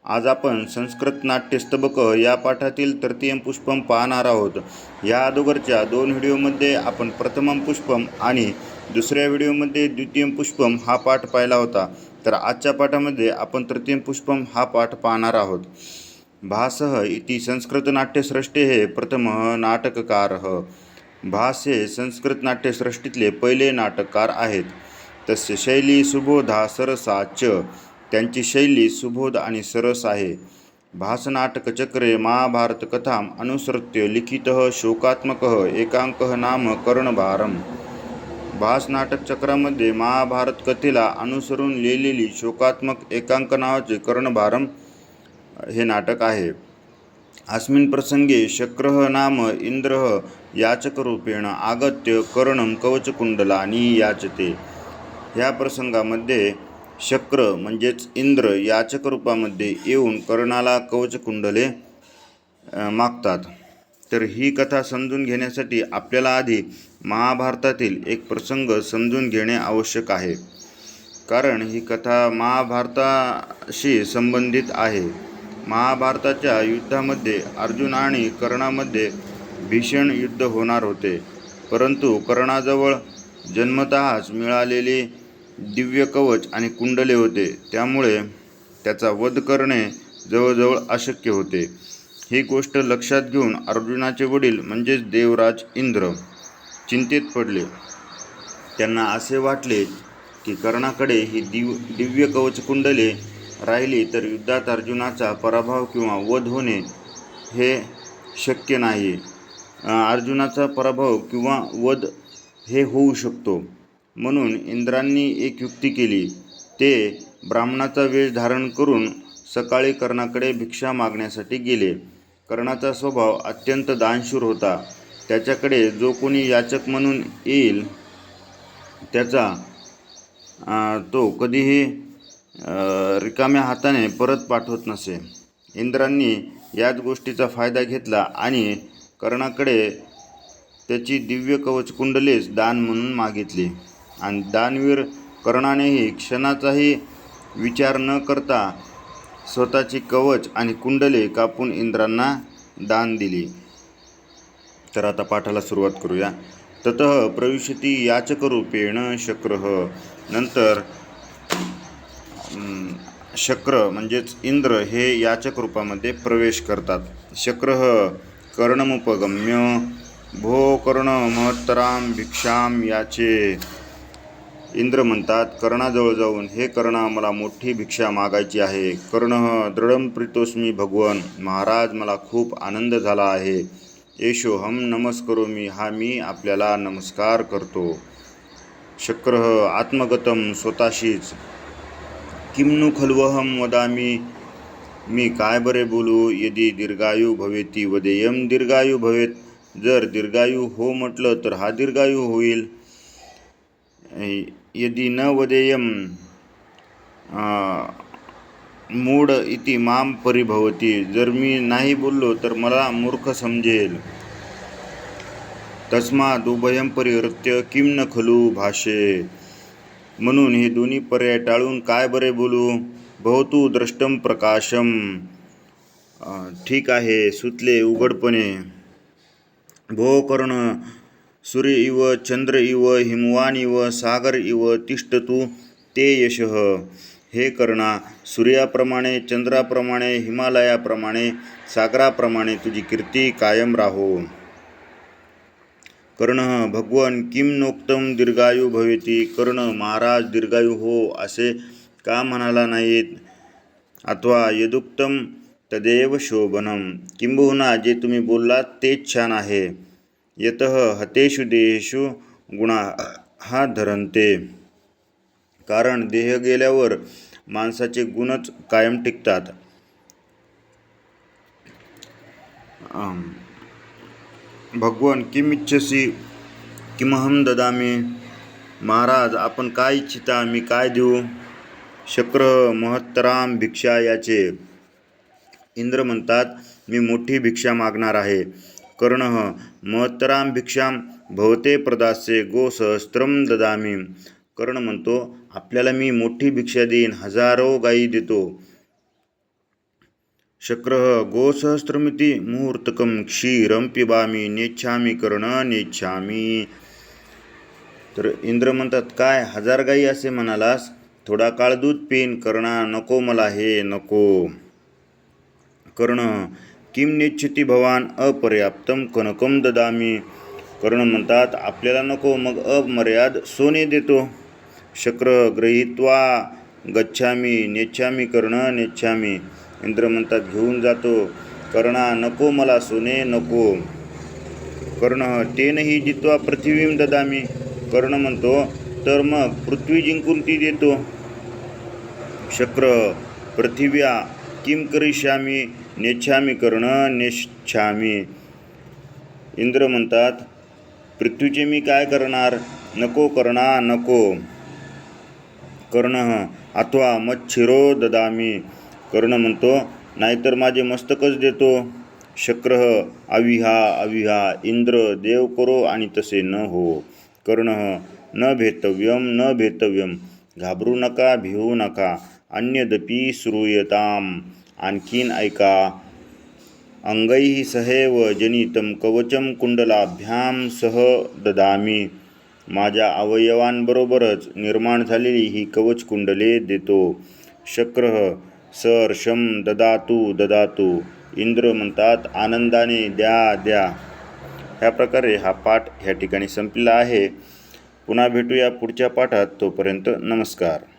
आज आपण संस्कृत नाट्यस्तबक या पाठातील तृतीयम पुष्पम पाहणार आहोत. या अगोदरच्या 2 व्हिडिओमध्ये आपण प्रथमम पुष्पम आणि दुसऱ्या व्हिडिओमध्ये द्वितीयम पुष्पम हा पाठ पाहिला होता. तर आजच्या पाठामध्ये आपण तृतीयम पुष्पम हा पाठ पाहणार आहोत. भासः इति संस्कृत नाट्यसृष्टेः प्रथमः नाटककारः. भास हे संस्कृत नाट्यसृष्टीतले पहिले नाटककार आहेत. तस्य शैली सुबोधा सरसा च. त्यांची शैली सुबोध आणि सरस आहे. भासनाटकचक्रे महाभारतकथाम् अनुसृत्य लिखितः शोकात्मकः एकांकः नाम कर्णभारम्. भास नाटकचक्रामध्ये महाभारत कथेला अनुसरून लिहिलेली शोकात्मक एकांक नावाचे कर्णभारम हे नाटक आहे. अस्मिन् प्रसंगे शक्रः नाम इंद्रः याचकरूपेण आगत्य कर्णं कवचकुंडलानि याचते. ह्या प्रसंगामध्ये शक्र म्हणजेच इंद्र याचक रूपामध्ये येऊन कर्णाला कवचकुंडले मागतात. तर ही कथा समजून घेण्यासाठी आपल्याला आधी महाभारतातील एक प्रसंग समजून घेणे आवश्यक आहे, कारण ही कथा महाभारताशी संबंधित आहे. महाभारताच्या युद्धामध्ये अर्जुन आणि कर्णामध्ये भीषण युद्ध होणार होते, परंतु कर्णाजवळ जन्मतःच मिळालेले दिव्य कवच आणि कुंडले होते, त्यामुळे त्याचा वध करणे जवळजवळ अशक्य होते. ही गोष्ट लक्षात घेऊन अर्जुनाचे वडील म्हणजेच देवराज इंद्र चिंतेत पडले. त्यांना असे वाटले की कर्णाकडे ही दिव्य कवचकुंडले राहिली तर युद्धात अर्जुनाचा पराभव किंवा वध होणे हे शक्य नाही. अर्जुनाचा पराभव किंवा वध हे होऊ शकतो. म्हणून इंद्रांनी एक युक्ती केली. ते ब्राह्मणाचा वेश धारण करून सकाळी कर्णाकडे भिक्षा मागण्यासाठी गेले. कर्णाचा स्वभाव अत्यंत दानशूर होता. त्याच्याकडे जो कोणी याचक म्हणून येईल त्याचा तो कधीही रिकाम्या हाताने परत पाठवत नसे. इंद्रांनी याच गोष्टीचा फायदा घेतला आणि कर्णाकडे त्याची दिव्य कवचकुंडलेच दान म्हणून मागितली. आणि दानवीर कर्णानेही क्षणाचाही विचार न करता स्वतःची कवच आणि कुंडले कापून इंद्रांना दान दिली. तर आता पाठाला सुरुवात करूया. ततः प्रविशती याचकरूपेण शक्रः. नंतर शक्र म्हणजेच इंद्र हे याचक रूपामध्ये प्रवेश करतात. शक्रः कर्णमुपगम्य भो कर्ण महत्तराम भिक्षाम याचे. इंद्र म्हणतात कर्णाजवळ जाऊन, हे कर्णा, मला मोठी भिक्षा मागायची आहे. कर्णः दृढं प्रीतोस्मी भगवन. महाराज, मला खूप आनंद झाला आहे. एषोहम नमस्करोमि. हा मी आपल्याला नमस्कार करतो. शक्रः आत्मगतम स्वतःशीच. किं नु खल्वहम वदामि. मी काय बरे बोलू. यदि दीर्घायू भवेती वदेयम. दीर्घायू भवेत. जर दीर्घायू हो म्हटलं तर हा दीर्घायू होईल. यदि न वदेयम मूढ इति माम परिभवती. जर मी नाही बोललो तर मला मूर्ख समजेल. तस्माद् उभयं परिहृत्य किं न खलु भाषे. म्हणून हे दोन्ही पर्याय टाळून काय बरे बोलू. भवतु द्रष्टम प्रकाशम. ठीक आहे, सुचले उघडपणे. भो कर्ण सूर्य इव चंद्र इव हिमवान इव सागर इव तिष्ठतु ते यशः. हे कर्णा, सूर्याप्रमाणे, चंद्राप्रमाणे, हिमालयाप्रमाणे, सागराप्रमाणे तुझी कीर्ती कायम राहो. कर्णः भगवन किं नोक्तम दीर्घायू भवेती. कर्ण, महाराज, दीर्घायू हो असे का म्हणाला नाहीत. अथवा यदुक्तम तदेव शोभनम. किंबहुना जे तुम्ही बोललात तेच छान आहे. यतः हतेषु देहेषु गुणाः धरन्ते. कारण देह गेल्यावर माणसाचे गुणच कायम टिकतात. भगवन किम इच्छसी किमहम ददामी. महाराज, आपण काय इच्छिता, मी काय देऊ. शक्रः महत्तराम भिक्षा याचे. इंद्र म्हणतात मी मोठी भिक्षा मागणार आहे. कर्णः महत्तराम भिक्षाम भवते प्रदास्ये गो सहस्त्रम ददामी. कर्ण म्हणतो आपल्याला मी मोठी भिक्षा देईन, हजारो गायी देतो. शक्रः गोसहस्रमिति मुहूर्तकं क्षीरं पिबामी नेच्छामी कर्ण नेच्छामी. तर इंद्र म्हणतात, काय 1000 गाई असे म्हणालास, थोडा काळ दूध पेन कर्णा, नको मला हे नको. कर्ण किम नेच्छति भवान अपर्याप्तम कनकम ददामी. कर्ण म्हणतात, आपल्याला नको, मग अमर्याद सोने देतो. शक्र गृहीत्वा गच्छामी नेच्छामी कर्ण नेच्छामी. इंद्र म्हणतात, घेऊन जातो. कर्णा नको मला सोने नको. कर्ण तेनही जित्वा पृथ्वीम ददामी. कर्ण म्हणतो, तर मग पृथ्वी जिंकून ती देतो. शक्र पृथिव्या किम करिष्यामी नेच्छामी कर्ण नेच्छामी. इंद्र म्हणतात, पृथ्वीचे मी काय करणार, नको कर्णा नको. कर्ण अथवा मच्छिरो ददामी. कर्ण म्हणतो, नाहीतर माझे मस्तकच देतो. शक्र अविहा अविहा. इंद्र देव करो आणि तसे न हो. कर्ण न भेतव्यम न भेतव्यम. घाबरू नका, भिवू नका. अन्यदपि श्रूयताम. आणखीन ऐका. अंगैः सहैव जनितं कवचं कुंडलाभ्यां सह ददामी. माझ्या अवयवांबरोबरच निर्माण झालेली ही कवच कुंडले देतो. शक्र सहर्षं ददातु ददातु. इंद्र म्हणतात, आनंदाने द्या द्या. ह्या प्रकारे हा पाठ ह्या ठिकाणी संपलेला आहे. पुन्हा भेटूया पुढच्या पाठात. तोपर्यंत नमस्कार.